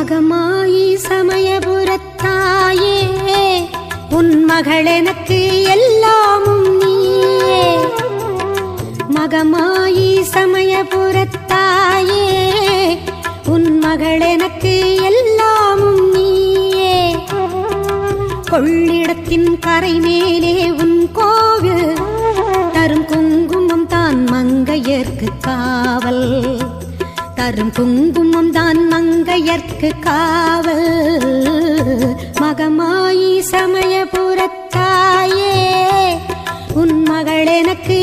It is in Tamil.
மகமாயி சமயபுரத்தாயே உன் மகள் எனக்கு எல்லாமும் நீயே. மகமாயி சமயபுரத்தாயே உன் மகள் எனக்கு எல்லாமும் நீயே. கொள்ளிடத்தின் கரை மேலே உன் கோவில் தரும் குங்குமம் தான் மங்கையர்க்கு காவல். தரும் குங்குமம் தான் மங்கையர்க்கு காவல். மகமாயி சமயபுரத்தாயே உன் மகள் எனக்கு